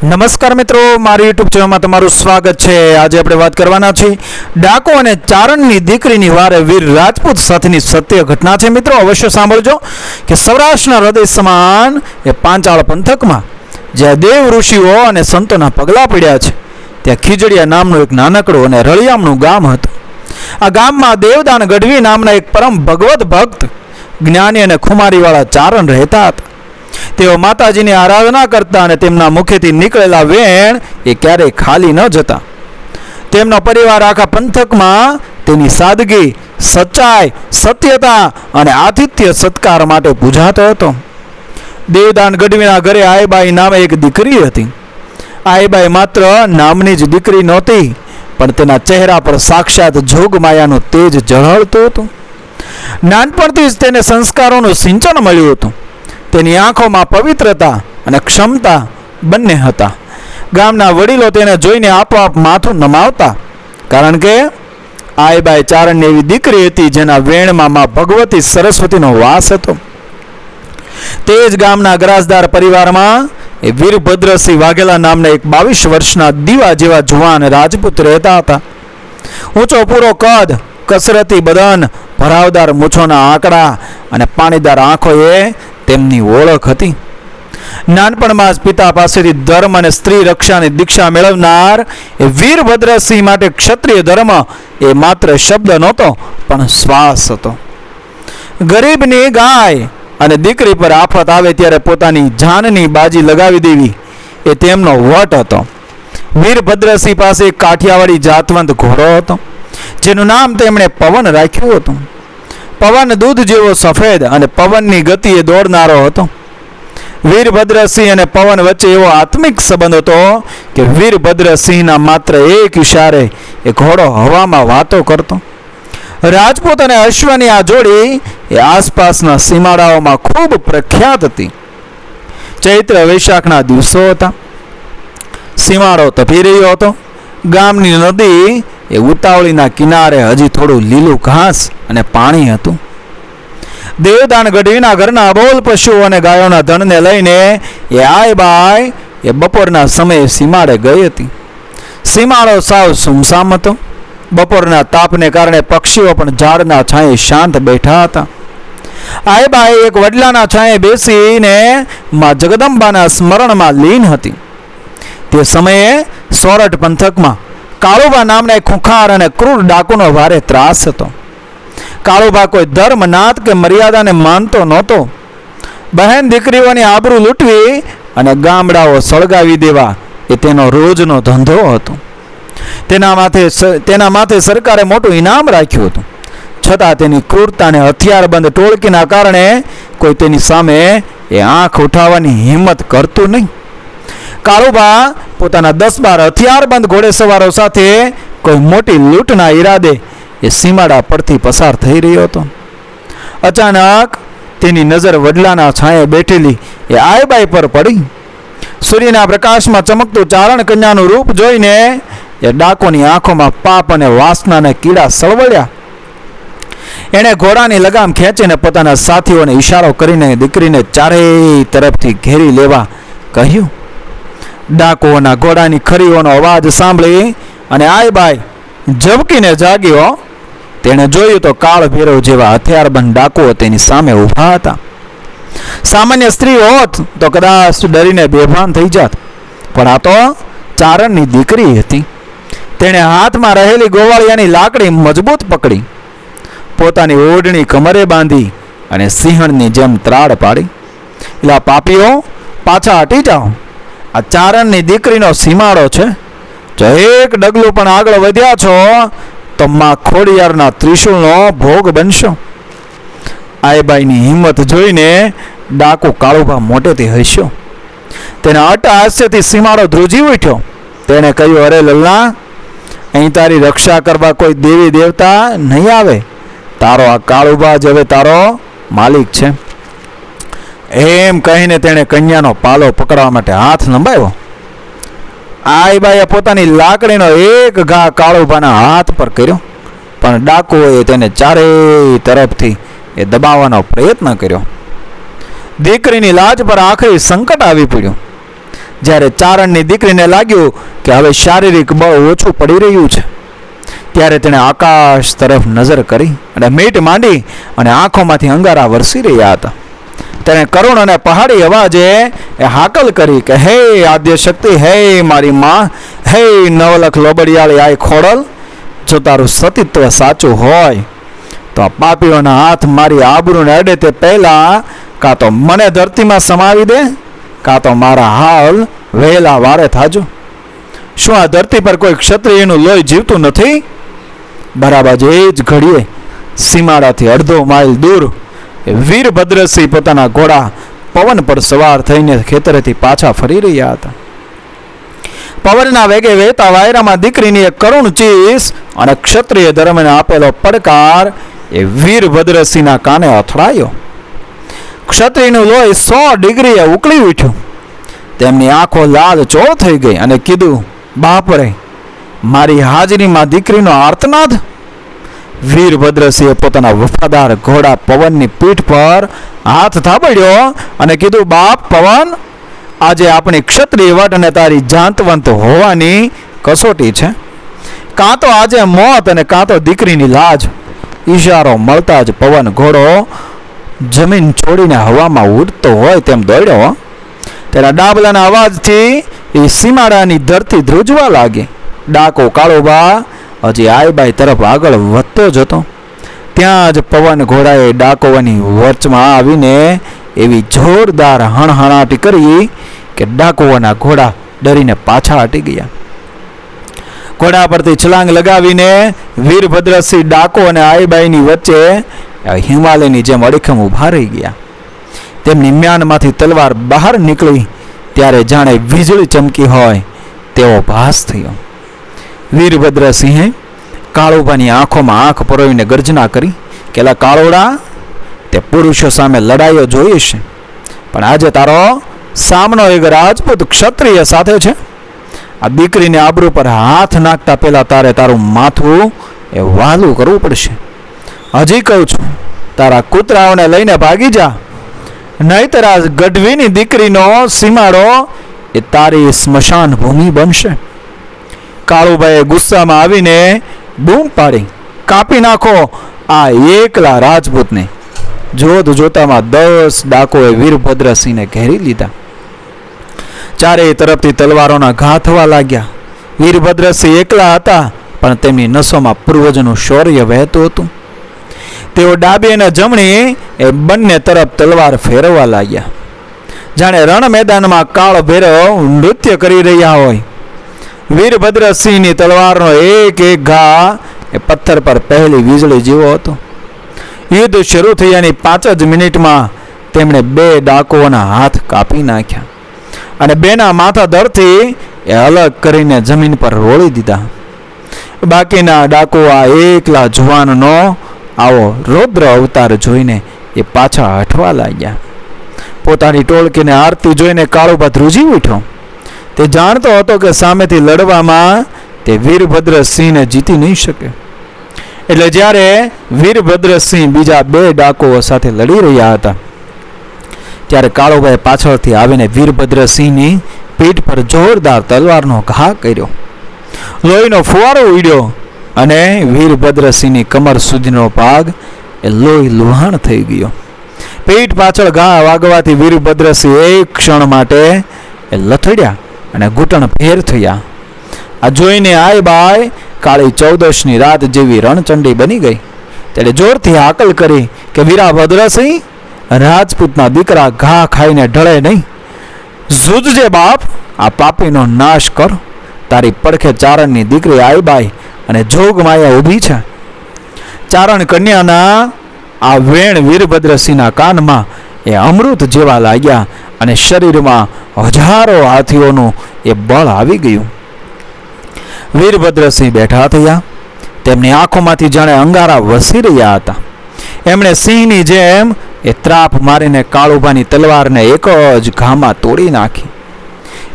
નમસ્કાર મિત્રો, મારી યુટ્યુબ ચેનલમાં તમારું સ્વાગત છે। આજે આપણે વાત કરવાના છીએ ડાકો અને ચારણની દીકરીની વારે વીર રાજપૂત સાથેની સત્ય ઘટના છે। મિત્રો અવશ્ય સાંભળજો કે સૌરાષ્ટ્રના હૃદય સમાન એ પાંચાળ પંથકમાં જ્યાં દેવ ઋષિઓ અને સંતોના પગલા પડ્યા છે ત્યાં ખીજડીયા નામનું એક નાનકડું અને રળિયામણું ગામ હતું। આ ગામમાં દેવદાન ગઢવી નામના એક પરમ ભગવત ભક્ત જ્ઞાની અને ખુમારીવાળા ચારણ રહેતા હતા। તેઓ માતાજીની આરાધના કરતા અને તેમના મુખેથી નીકળેલા વેણ એ ક્યારેય ખાલી ન જતા। તેમનો પરિવાર આખા પંથકમાં તેની સાદગી, સચ્ચાઈ, સત્યતા અને આતિથ્ય સત્કાર માટે પૂજાતો હતો। દેવદાન ગઢવીના ઘરે આઈબાઈ નામે એક દીકરી હતી। આઈબાઈ માત્ર નામની જ દીકરી નહોતી, પણ તેના ચહેરા પર સાક્ષાત જોગમાયાનું તેજ ઝળહળતું હતું। નાનપણથી જ તેને સંસ્કારોનું સિંચન મળ્યું હતું। તેની આંખોમાં પવિત્રતા અને ક્ષમતા બંને હતા। ગામના વડીલો તેને જોઈને આપોઆપ માથું નમાવતા, કારણ કે આઈબાઈ ચારણની એવી દીકરી હતી જેના વેણમાં માં ભગવતી સરસ્વતીનો વાસ હતો। તે જ ગામના ગ્રાસદાર પરિવારમાં એ વીરભદ્રસિંહ વાઘેલા નામના એક 22 વર્ષના દીવા જેવા જુવાન રાજપૂત રહેતા હતા। ઊંચો પૂરો કદ, કસરતી બદન, ભરાવદાર મૂછોના આંકડા અને પાણીદાર આંખોએ તેમની ઓળખ હતી। નાનપણમાં જ પિતા પાસેથી ધર્મ અને સ્ત્રી રક્ષાની દીક્ષા મેળવનાર એ વીરભદ્રસિંહ માટે ક્ષત્રિય ધર્મ એ માત્ર શબ્દ નહોતો, પણ શ્વાસ હતો। ગરીબની ગાય અને દીકરી પર આફત આવે ત્યારે પોતાની જાનની બાજી લગાવી દેવી એ તેમનો વટ હતો। વીરભદ્રસિંહ પાસે એક કાઠિયાવાડી જાતવંત ઘોડો હતો, જેનું નામ તેમણે પવન રાખ્યું હતું। પવન દૂધ જેવો સફેદ અને પવનની ગતિએ દોડનારો હતો। વીરભદ્રસિંહ અને પવન વચ્ચે એવો આત્મિક સંબંધ હતો કે વીરભદ્રસિંહના માત્ર એક ઇશારે એ ઘોડો હવામાં વાતો કરતો। રાજપૂત અને અશ્વની આ જોડી એ આસપાસના સીમાડાઓમાં ખૂબ પ્રખ્યાત હતી। ચૈત્ર વૈશાખના દિવસો હતા। સીમાડો તપી રહ્યો હતો। ગામની નદી એ ઉતાવળીના કિનારે હજી થોડું લીલું ઘાસ અને પાણી હતું। દેવદાન ગઢવીના ઘરના અબોલ પશુઓ અને ગાયોના ધનને લઈને એ આઈબાઈ એ બપોરના સમયે સીમાડે ગઈ હતી। સીમાડો સાવ સુમસામ હતો। બપોરના તાપને કારણે પક્ષીઓ પણ ઝાડના છાંયે શાંત બેઠા હતા। આઈબાઈ એક વડલાના છાંયે બેસીને માં જગદંબાના સ્મરણમાં લીન હતી। તે સમયે સોરઠ પંથકમાં કાળુબા નામના એક ખૂંખાર અને ક્રૂર ડાકુનો ભારે ત્રાસ હતો। કાળુબા કોઈ ધર્મ, નાત કે મર્યાદાને માનતો નહોતો। બહેન દીકરીઓની આબરૂ લૂંટવી અને ગામડાઓ સળગાવી દેવા એ તેનો રોજનો ધંધો હતો। તેના માથે સરકારે મોટું ઇનામ રાખ્યું હતું, છતાં તેની ક્રૂરતાને હથિયારબંધ ટોળકીના કારણે કોઈ તેની સામે એ આંખ ઉઠાવવાની હિંમત કરતું નહીં। કાળુબા પોતાના 10-12 હથિયારબંધ ઘોડેસવારો સાથે કોઈ મોટી લૂંટના ઈરાદે એ સીમાડા પરથી પસાર થઈ રહ્યો હતો। અચાનક તેની નજર વડલાના છાંયે બેઠેલી એ આઈબાઈ પર પડી। સૂર્યના પ્રકાશમાં ચમકતું ચારણ કન્યાનું રૂપ જોઈને એ ડાકોની આંખોમાં પાપ અને વાસનાના કીડા સળવળ્યા। એણે ઘોડાની લગામ ખેંચીને પોતાના સાથીઓને ઈશારો કરીને દીકરીને ચારેય તરફથી ઘેરી લેવા કહ્યું। ડાકોના ઘોડાની ખરીઓનો અવાજ સાંભળી અને આઈબાઈ ઝબકીને જાગ્યો। તેણે જોયું તો કાળ ભૈરવ જેવા હથિયારબંધ ડાકુઓ તેની સામે ઊભા હતા। સામાન્ય સ્ત્રી હોત તો કદાચ ડરીને બેભાન થઈ જાત, પણ આ તો ચારણની દીકરી હતી। તેણે હાથમાં રહેલી ગોવાળિયાની લાકડી મજબૂત પકડી, પોતાની ઓઢણી કમરે બાંધી અને સિંહણની જેમ ત્રાડ પાડી। એલા પાપીઓ, પાછા હટી જાઓ। આ ચારણની દીકરીનો સીમાડો છે। જો એક ડગલું પણ આગળ વધ્યા છો તો માં ખોડિયારના ત્રિશુળનો ભોગ બનશો। આઈબાઈની હિંમત જોઈને ડાકુ કાળુભા મોટેથી હસ્યો। તેના અટ્ટહાસ્યથી સીમાડો ધ્રુજી ઉઠ્યો। તેણે કહ્યું, અરે લલ્લા, અહીં તારી રક્ષા કરવા કોઈ દેવી દેવતા નહીં આવે। તારો આ કાળુભા જ હવે તારો માલિક છે। એમ કહીને તેણે કન્યાનો પાલો પકડવા માટે હાથ લંબાવ્યો। આઈબાઈએ પોતાની લાકડીનો એક ઘા કાળુભાના હાથ પર કર્યો, પણ ડાકુઓએ તેને ચારેય તરફથી એ દબાવવાનો પ્રયત્ન કર્યો। દીકરીની લાજ પર આખરી સંકટ આવી પડ્યું। જ્યારે ચારણની દીકરીને લાગ્યું કે હવે શારીરિક બળ ઓછું પડી રહ્યું છે, ત્યારે તેણે આકાશ તરફ નજર કરી અને મીટ માંડી અને આંખોમાંથી અંગારા વરસી રહ્યા હતા. તેણે કરુણ અને પહાડી અવાજે હાકલ કરી કે હે આદ્ય શક્તિ, હે મારી માં, હે નવલખ લોબડિયાળી આય ખોડલ, જો તારું સતીત્વ સાચું હોય તો આ પાપીઓના હાથ મારી આબરૂને અડે તે પહેલા કાં તો મને ધરતીમાં સમાવી દે, કાં તો મારા હાલ વહેલા વારે થાજો. શું આ ધરતી પર કોઈ ક્ષત્રિયનું લોહી જીવતું નથી? બરાબર એ જ ઘડીએ સીમાડાથી અડધો માઇલ દૂર વીરભદ્રસિંહ પોતાના ઘોડા પવન પર સવાર થઈને ખેતરેથી પાછા ફરી રહ્યા હતા. પવનના વેગે વહેતા વાયરામાં દીકરીની એક કરુણ ચીસ અને ક્ષત્રિય ધર્મને આપેલો પડકાર એ વીરભદ્રસિંહના કાને અથડાયો. ક્ષત્રિયનું લોહી 100 ડિગ્રીએ ઉકળી ઉઠ્યું. તેમની આંખો લાલ ચોળ થઈ ગઈ અને કીધું, બાપરે, મારી હાજરીમાં દીકરીનો આર્તનાદ. વીરભદ્રસિંહે પોતાના વફાદાર ઘોડા પવનની પીઠ પર હાથ થાબડ્યો અને કીધું, બાપ પવન, આજે આપણી ક્ષત્રિય વટ અને તારી જાંતવંત હોવાની કસોટી છે. કાં તો આજે મોત અને કાં તો દીકરીની લાજ. ઈશારો મળતા જ પવન ઘોડો જમીન છોડીને હવામાં ઉડતો હોય તેમ દોડ્યો. તેના ડાબલાના અવાજથી એ સીમાડાની ધરતી ધ્રુજવા લાગી. ડાકો કાળોબા હજી આઈબાઈ તરફ આગળ વધતો જ હતો. ત્યાં જ પવન ઘોડાએ ડાકોવાની વચમાં આવીને એવી જોરદાર હણહણાટી કરી કે ડાકોવાના ઘોડા ડરીને પાછા હટી ગયા. ઘોડા પરથી છલાંગ લગાવીને વીરભદ્રસિંહ ડાકો અને આઈબાઈની વચ્ચે હિમાલયની જેમ અડીખમ ઊભા રહી ગયા. તેમની મ્યાનમાંથી તલવાર બહાર નીકળી ત્યારે જાણે વીજળી ચમકી હોય તેવો ભાસ થયો. વીરભદ્રસિંહે કાળુભાની આંખોમાં આંખ પરોવીને ગર્જના કરી કે લા કાળોડા, તે પુરુષો સામે લડાઈઓ જોઈ છે, પણ આજે તારો સામનો એક રાજપૂત ક્ષત્રિય સાથે છે. આ દીકરીને આબરૂ પર હાથ નાખતા પહેલા તારે તારું માથું એ વાલું કરવું પડશે. હજી કહું છું, તારા કૂતરાઓને લઈને ભાગી જા, નહીતર આ ગઢવીની દીકરીનો સીમાડો એ તારી સ્મશાન ભૂમિ બનશે. કાળુભાઈએ ગુસ્સામાં આવીને બૂમ પાડી, કાપી નાખો આ એકલા રાજપૂતને. જોત જોતામાં 10 ડાકોએ વીરભદ્રસિંહને ઘેરી લીધા. ચારેય તરફથી તલવારોના ઘા થવા લાગ્યા. વીરભદ્રસિંહ એકલા હતા, પણ તેમની નસોમાં પૂર્વજનું શૌર્ય વહેતું હતું. તેઓ ડાબી અને જમણી એ બંને તરફ તલવાર ફેરવવા લાગ્યા, જાણે રણ મેદાનમાં કાળ ભૈરવ નૃત્ય કરી રહ્યા હોય. વીરભદ્રસિંહની તલવારનો એક એક ઘા એ પથ્થર પર પહેલી વીજળી જેવો હતો. યુદ્ધ શરૂ થયાની 5 જ મિનિટમાં તેમણે 2 ડાકોના હાથ કાપી નાખ્યા અને બેના માથા દરથી એ અલગ કરીને જમીન પર રોળી દીધા. બાકીના ડાકો આ એકલા જુવાનનો આવો રૌદ્ર અવતાર જોઈને એ પાછા હટવા લાગ્યા. પોતાની ટોળકીને આરતી જોઈને કાળુભા ધ્રુજી ઉઠ્યો. તે જાણતો હતો કે સામેથી લડવામાં તે વીરભદ્રસિંહને જીતી નહીં શકે. એટલે જ્યારે વીરભદ્રસિંહ બીજા 2 ડાકોઓ સાથે લડી રહ્યા હતા, ત્યારે કાળુભાઈ પાછળથી આવીને વીરભદ્રસિંહની પીઠ પર જોરદાર તલવારનો ઘા કર્યો. લોહીનો ફુવારો ઉડ્યો અને વીરભદ્રસિંહની કમર સુધીનો ભાગ એ લોહી લુહાણ થઈ ગયો. પીઠ પાછળ ઘા વાગવાથી વીરભદ્રસિંહ એક ક્ષણ માટે એ લથડ્યા અને ઘૂંટણ ભેર થયા. આ જોઈને આઈબાઈ કાળી 14ની રાત જેવી રણચંડી બની ગઈ. તેણે જોરથી હાકલ કરી કે વીરભદ્રસિંહ, રાજપૂતના દીકરા ઘા ખાઈને ઢળે નહીં. ઝૂઝજે બાપ, આ પાપીનો નાશ કર. તારી પડખે ચારણની દીકરી આઈબાઈ અને જોગમાયા ઊભી છે. ચારણ કન્યાના આ વેણ વીરભદ્રસિંહના કાનમાં એ અમૃત જેવા લાગ્યા અને શરીરમાં હજારો હાથીઓનું એ બળ આવી ગયું. વીરભદ્રસિંહ બેઠા થયા. તેમની આંખોમાંથી જાણે અંગારા વસી રહ્યા હતા. એમણે સિંહની જેમ એ ત્રાપ મારીને કાળુભાની તલવારને એક જ ઘામાં તોડી નાખી.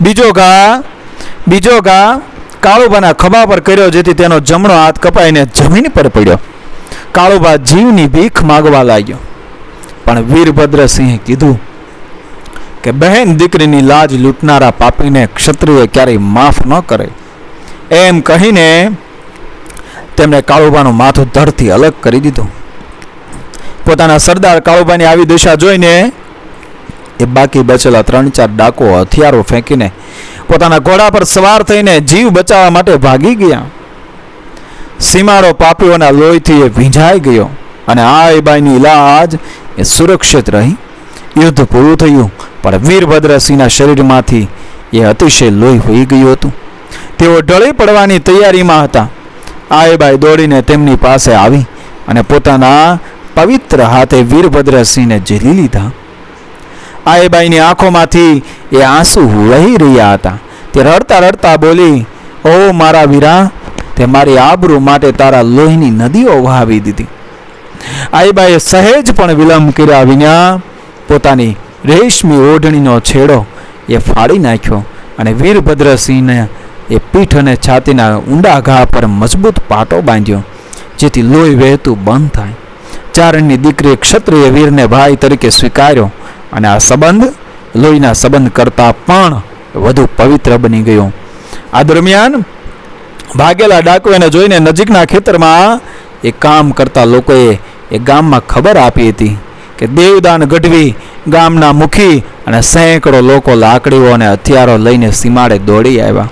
બીજો ઘા કાળુભાના ખભા પર કર્યો, જેથી તેનો જમણો હાથ કપાઈને જમીન પર પડ્યો. કાળુભા જીવની ભીખ માગવા લાગ્યો, પણ વીરભદ્રસિંહે કીધું કે બહેન દીકરીની લાજ લૂંટનારા પાપીને ક્ષત્રિય ક્યારેય માફ ન કરે. એમ કહીને તેમણે કાળુબાનું માથું ધડથી અલગ કરી દીધું. પોતાના સરદાર કાળુબાની આવી દશા જોઈને એ બાકી બચેલા 3-4 ડાકો હથિયારો ફેંકીને પોતાના ઘોડા પર સવાર થઈને જીવ બચાવવા માટે ભાગી ગયા. સીમાડો પાપીઓના લોહીથી એ ભીંજાઈ ગયો અને આઈબાઈની લાજ એ સુરક્ષિત રહી. યુદ્ધ પૂરું થયું, પણ વીરભદ્રસિંહના શરીરમાંથી એ અતિશય લોહી વહી ગયું હતું. તેઓ ઢળી પડવાની તૈયારીમાં હતા. આઈબાઈ દોડીને તેમની પાસે આવી અને પોતાના પવિત્ર હાથે વીરભદ્રસિંહને ઝીલી લીધા. આઈબાઈની આંખોમાંથી એ આંસુ વહી રહ્યા હતા. તે રડતા રડતા બોલી, ઓ મારા વીરા, તે મારી આબરૂ માટે તારા લોહીની નદીઓ વહાવી દીધી. આઈબાઈએ સહેજ પણ વિલંબ કર્યા વિના પોતાની રેશમી ઓઢણીનો છેડો એ ફાડી નાખ્યો અને વીરભદ્રસિંહને એ પીઠ અને છાતીના ઊંડા ઘા પર મજબૂત પાટો બાંધ્યો, જેથી લોહી વહેતું બંધ થાય. ચારણની દીકરીએ ક્ષત્રિય વીરને ભાઈ તરીકે સ્વીકાર્યો અને આ સંબંધ લોહીના સંબંધ કરતાં પણ વધુ પવિત્ર બની ગયો. આ દરમિયાન ભાગેલા ડાકુઓને જોઈને નજીકના ખેતરમાં એ કામ કરતા લોકોએ એ ગામમાં ખબર આપી હતી કે દેવદાન ગઢવી ગામના મુખી અને સેંકડો લોકો લાકડીઓ અને હથિયારો લઈને સીમાડે દોડી આવ્યા.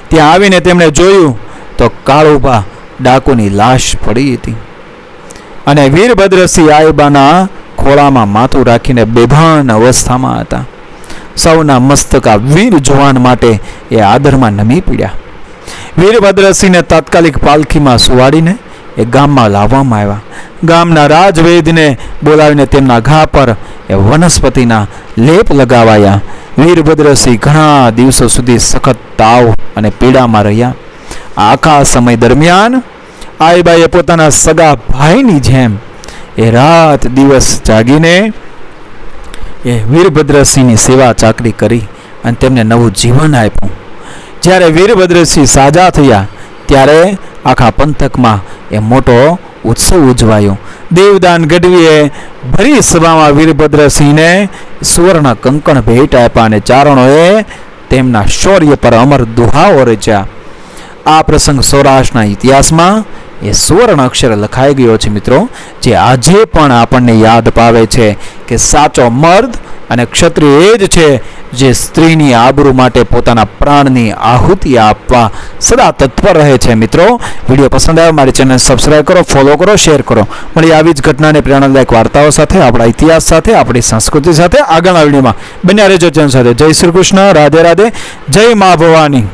ત્યાં આવીને તેમણે જોયું તો કાળુબા ડાકુની લાશ પડી હતી અને વીરભદ્રસિંહ આઈબાના ખોળામાં માથું રાખીને બેભાન અવસ્થામાં હતા. સૌના મસ્તકા વીર જવાન માટે એ આદરમાં નમી પડ્યા. વીરભદ્રસિંહને તાત્કાલિક પાલખીમાં સુવાડીને એ ગામમાં લાવવામાં આવ્યા. ગામના રાજવૈદ્યને બોલાવીને તેમના ઘા પર એ વનસ્પતિના લેપ લગાવાયા. વીરભદ્રસિંહ ઘણા દિવસો સુધી સખત તાવ અને પીડામાં રહ્યા. આખા સમય દરમિયાન આઈબાઈએ પોતાના સગા ભાઈની જેમ એ રાત દિવસ જાગીને એ વીરભદ્રસિંહની સેવા ચાકરી કરી અને તેમને નવું જીવન આપ્યું. જ્યારે વીરભદ્રસિંહ સાજા થયા ત્યારે આખા પંથકમાં એ મોટો ઉત્સવ ઉજવાયો. દેવદાન ગઢવીએ ભરી સભામાં વીરભદ્રસિંહને સુવર્ણ કંકણ ભેટ આપ્યા અને ચારણોએ તેમના શૌર્ય પર અમર દુહાઓ રચ્યા. આ પ્રસંગ સૌરાષ્ટ્રના ઇતિહાસમાં એ સુવર્ણ અક્ષર લખાઈ ગયો છે મિત્રો, જે આજે પણ આપણને યાદ પાવે છે કે સાચો મર્દ અને ક્ષત્રિય એ જ છે જે સ્ત્રીની આબરૂ માટે પોતાના પ્રાણની આહુતિ આપવા સદા તત્પર રહે છે. મિત્રો, વિડીયો પસંદ આવે મારી ચેનલ સબસ્ક્રાઈબ કરો, ફોલો કરો, શેર કરો. મળી આવી જ ઘટનાને પ્રેરણાદાયક વાર્તાઓ સાથે, આપણા ઇતિહાસ સાથે, આપણી સંસ્કૃતિ સાથે આગળના વિડીયોમાં બન્યા રહેજો ચેનલ સાથે. જય શ્રી કૃષ્ણ, રાધે રાધે, જય મા ભવાની.